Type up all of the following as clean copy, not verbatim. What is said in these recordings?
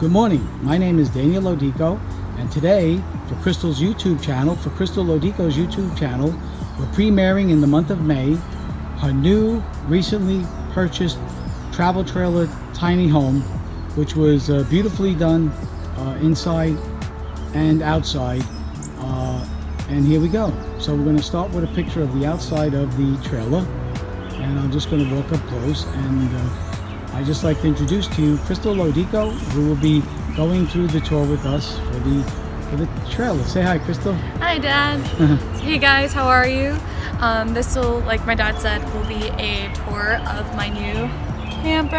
Good morning, my name is Daniel Lodico, and today for Crystal's YouTube channel, for Crystal Lodico's YouTube channel, we're premiering in the month of May her new, recently purchased travel trailer tiny home, which was beautifully done inside and outside. And here we go. So we're going to start with a picture of the outside of the trailer, and I'm just going to walk up close, and I'd just like to introduce to you Crystal Lodico, who will be going through the tour with us for the trailer. Say hi, Crystal. Hi, Dad. Hey guys, how are you? This will, like my dad said, will be a tour of my new camper.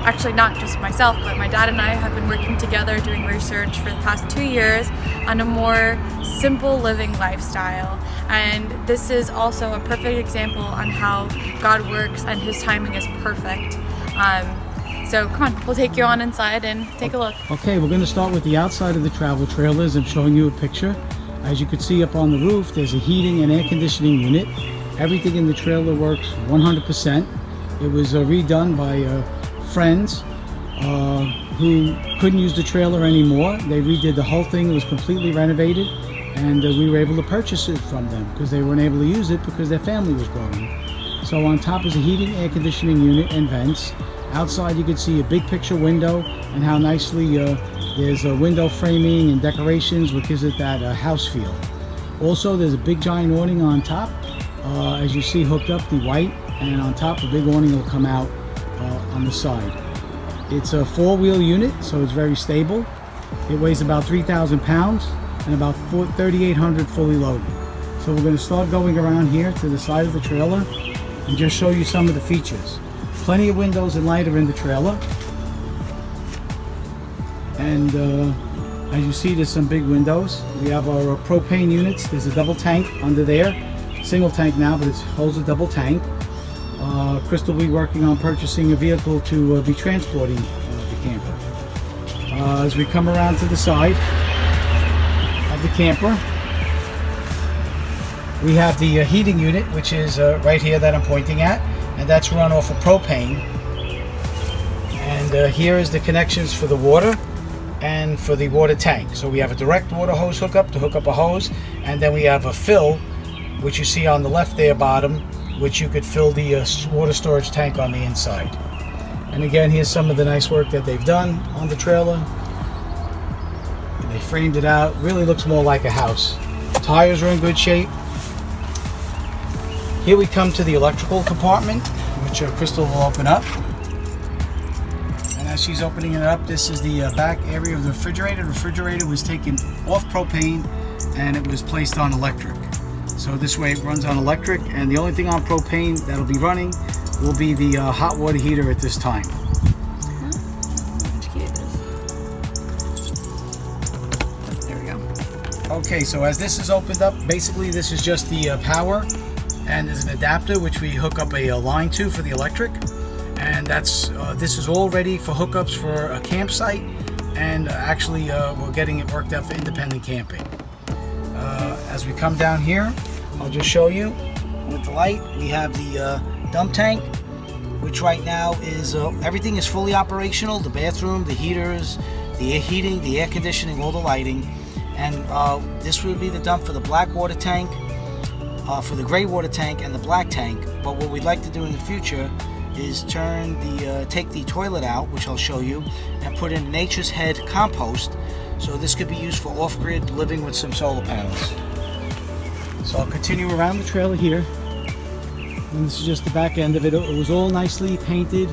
Actually not just myself, but my dad and I have been working together doing research for the past 2 years on a more simple living lifestyle. And this is also a perfect example on how God works and His timing is perfect. So come on, we'll take you on inside and take a look. Okay, we're going to start with the outside of the travel trailers. I'm showing you a picture. As you can see up on the roof, there's a heating and air conditioning unit. Everything in the trailer works 100%. It was redone by friends who couldn't use the trailer anymore. They redid the whole thing. It was completely renovated, and we were able to purchase it from them because they weren't able to use it because their family was growing. So on top is a heating, air conditioning unit and vents. Outside you can see a big picture window and how nicely there's a window framing and decorations, which gives it that house feel. Also there's a big giant awning on top, as you see hooked up the white, and on top a big awning will come out on the side. It's a four-wheel unit, so it's very stable. It weighs about 3,000 pounds and about 3,800 fully loaded. So we're going to start going around here to the side of the trailer and just show you some of the features. Plenty of windows and light are in the trailer, and as you see, there's some big windows. We have our propane units. There's a double tank under there, single tank now, but it holds a double tank. Crystal will be working on purchasing a vehicle to be transporting the camper. As we come around to the side of the camper, we have the heating unit, which is right here that I'm pointing at, and that's run off of propane. And here is the connections for the water and for the water tank. So we have a direct water hose hookup to hook up a hose, and then we have a fill, which you see on the left there bottom, which you could fill the water storage tank on the inside. And again, here's some of the nice work that they've done on the trailer. And they framed it out. Really looks more like a house. Tires are in good shape. Here we come to the electrical compartment, which Crystal will open up. And as she's opening it up, this is the back area of the refrigerator. The refrigerator was taken off propane and it was placed on electric. So this way it runs on electric, and the only thing on propane that'll be running will be the hot water heater at this time. There we go. Okay, so as this is opened up, basically this is just the power, and there's an adapter which we hook up a line to for the electric, and that's this is all ready for hookups for a campsite, and actually we're getting it worked out for independent camping. As we come down here, I'll just show you with the light. We have the dump tank, which right now is everything is fully operational. The bathroom, the heaters, the air heating, the air conditioning, all the lighting. And this would be the dump for the black water tank, for the gray water tank, and the black tank. But what we'd like to do in the future is take the toilet out, which I'll show you, and put in Nature's Head compost. So this could be used for off-grid living with some solar panels. So I'll continue around the trailer here, and this is just the back end of it. It was all nicely painted,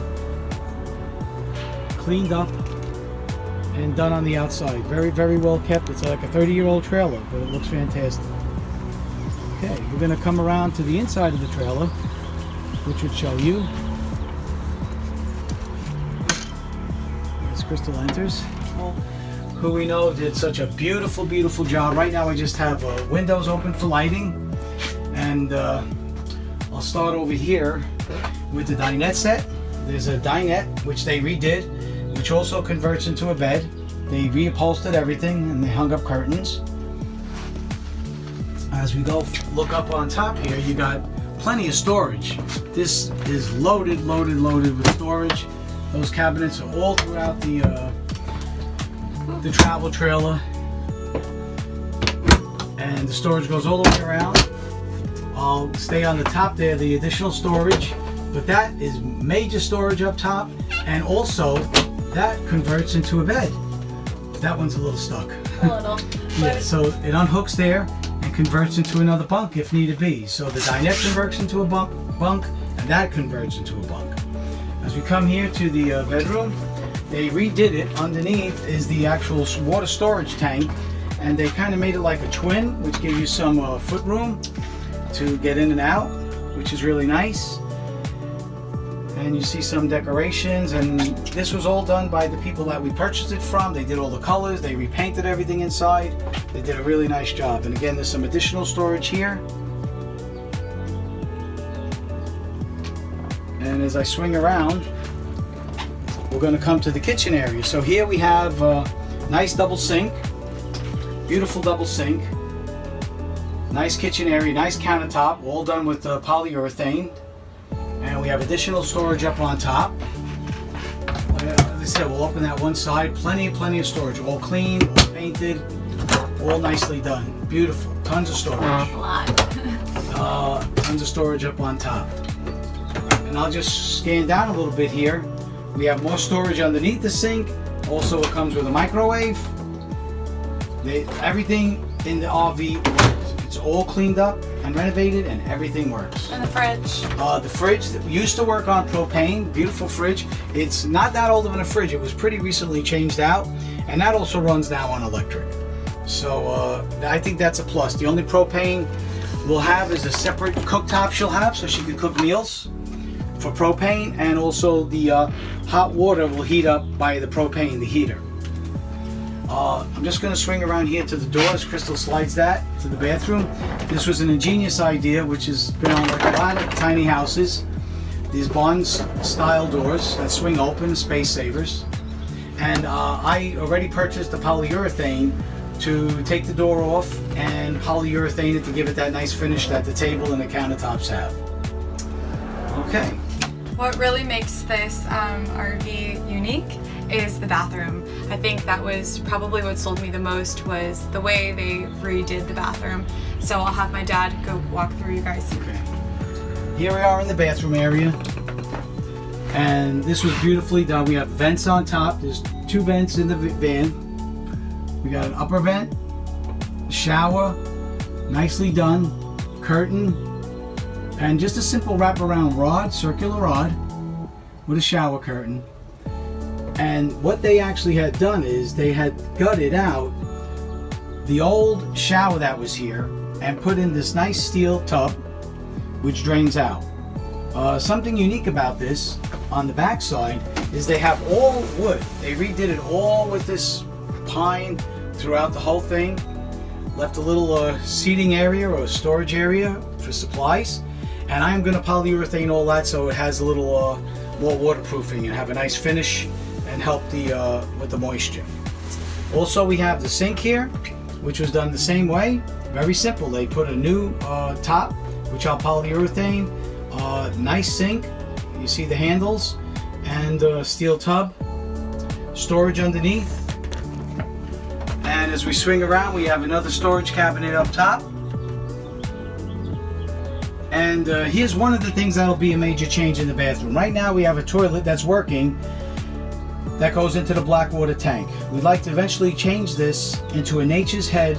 cleaned up, and done on the outside. Very, very well kept. It's like a 30-year-old trailer, but it looks fantastic. Okay, we're going to come around to the inside of the trailer, which would show you. As Crystal enters, who we know did such a beautiful, beautiful job. Right now I just have windows open for lighting, and I'll start over here with the dinette set. There's a dinette which they redid, which also converts into a bed. They reupholstered everything and they hung up curtains. As we go look up on top here, you got plenty of storage. This is loaded with storage. Those cabinets are all throughout the travel trailer, and the storage goes all the way around. I'll stay on the top there, the additional storage, but that is major storage up top, and also that converts into a bed. That one's a little stuck. A little. Yeah, so it unhooks there and converts into another bunk if needed be. So the dinette converts into a bunk, and that converts into a bunk. As we come here to the bedroom, they redid it. Underneath is the actual water storage tank, and they kind of made it like a twin, which gives you some foot room to get in and out, which is really nice. And you see some decorations, and this was all done by the people that we purchased it from. They did all the colors, they repainted everything inside. They did a really nice job. And again, there's some additional storage here. And as I swing around, we're going to come to the kitchen area. So here we have a nice double sink, beautiful double sink, nice kitchen area, nice countertop, all done with polyurethane. And we have additional storage up on top. As I said, we'll open that one side. Plenty of storage. All clean, all painted, all nicely done. Beautiful. Tons of storage. A lot. Tons of storage up on top. And I'll just scan down a little bit here. We have more storage underneath the sink. Also, it comes with a microwave. Everything in the RV works. It's all cleaned up and renovated, and everything works. And the fridge. The fridge that used to work on propane, beautiful fridge. It's not that old of a fridge. It was pretty recently changed out, and that also runs now on electric. So I think that's a plus. The only propane we'll have is a separate cooktop she'll have, so she can cook meals for propane, and also the hot water will heat up by the propane, the heater. I'm just going to swing around here to the doors. Crystal slides that to the bathroom. This was an ingenious idea, which has been on like a lot of tiny houses. These barn style doors that swing open, space savers. And I already purchased the polyurethane to take the door off and polyurethane it to give it that nice finish that the table and the countertops have. Okay. What really makes this RV unique is the bathroom. I think that was probably what sold me the most, was the way they redid the bathroom. So I'll have my dad go walk through, you guys. Okay. Here we are in the bathroom area, and this was beautifully done. We have vents on top. There's 2 vents in the van. We got an upper vent, shower, nicely done, curtain, and just a simple wraparound rod, circular rod, with a shower curtain. And what they actually had done is they had gutted out the old shower that was here and put in this nice steel tub which drains out. Something unique about this on the back side is they have all wood. They redid it all with this pine throughout the whole thing. Left a little seating area or storage area for supplies. And I'm going to polyurethane all that so it has a little more waterproofing and have a nice finish and help with the moisture. Also, we have the sink here, which was done the same way. Very simple. They put a new top, which I'll polyurethane. Nice sink. You see the handles and steel tub. Storage underneath. And as we swing around, we have another storage cabinet up top. And here's one of the things that'll be a major change in the bathroom. Right now, we have a toilet that's working that goes into the black water tank. We'd like to eventually change this into a nature's head,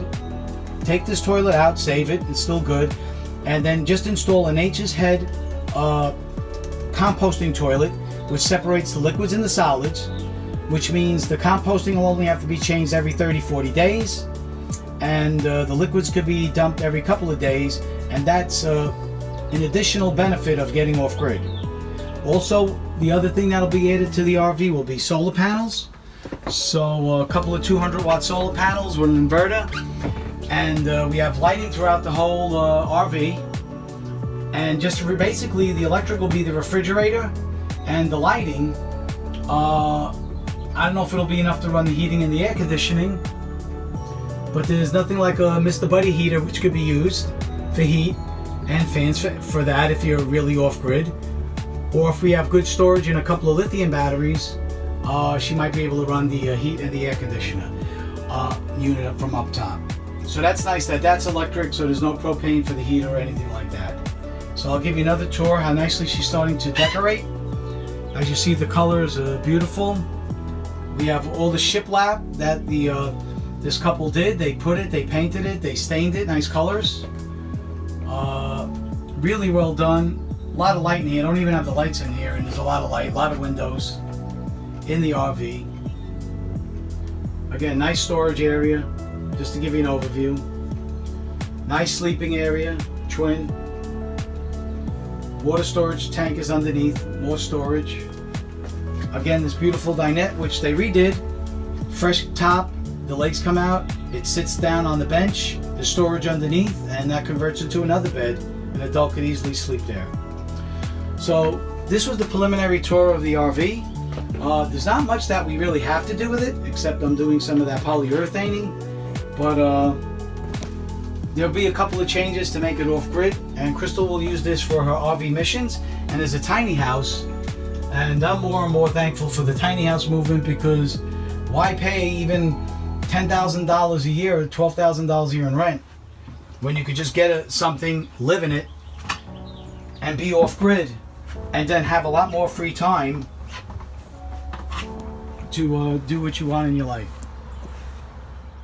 take this toilet out, save it, it's still good, and then just install a nature's head composting toilet, which separates the liquids and the solids, which means the composting will only have to be changed every 30-40 days, and the liquids could be dumped every couple of days, and that's an additional benefit of getting off grid. Also, the other thing that'll be added to the RV will be solar panels. So a couple of 200-watt solar panels with an inverter, and we have lighting throughout the whole RV. And just basically, the electric will be the refrigerator, and the lighting. I don't know if it'll be enough to run the heating and the air conditioning, but there's nothing like a Mr. Buddy heater, which could be used for heat, and fans for that if you're really off grid. Or if we have good storage and a couple of lithium batteries, she might be able to run the heat and the air conditioner unit up from up top. So that's nice that that's electric, so there's no propane for the heat or anything like that. So I'll give you another tour how nicely she's starting to decorate. As you see, the colors are beautiful. We have all the shiplap that this couple did. They put it, they painted it, they stained it, nice colors. Really well done. A lot of light in here. I don't even have the lights in here, and there's a lot of light, a lot of windows in the RV. Again, nice storage area, just to give you an overview. Nice sleeping area, twin. Water storage tank is underneath, more storage. Again, this beautiful dinette, which they redid. Fresh top, the legs come out, it sits down on the bench, the storage underneath, and that converts into another bed. An adult could easily sleep there. So this was the preliminary tour of the RV. There's not much that we really have to do with it, except I'm doing some of that polyurethaning. But there'll be a couple of changes to make it off-grid, and Crystal will use this for her RV missions. And there's a tiny house, and I'm more and more thankful for the tiny house movement, because why pay even $10,000 a year or $12,000 a year in rent when you could just get something, live in it, and be off-grid, and then have a lot more free time to do what you want in your life.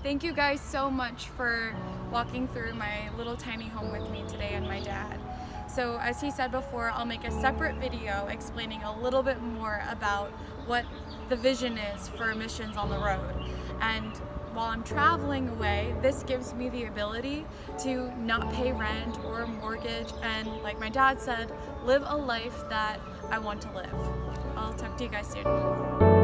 Thank you guys so much for walking through my little tiny home with me today and my dad. So as he said before, I'll make a separate video explaining a little bit more about what the vision is for missions on the road. And while I'm traveling away, this gives me the ability to not pay rent or a mortgage, and like my dad said, live a life that I want to live. I'll talk to you guys soon.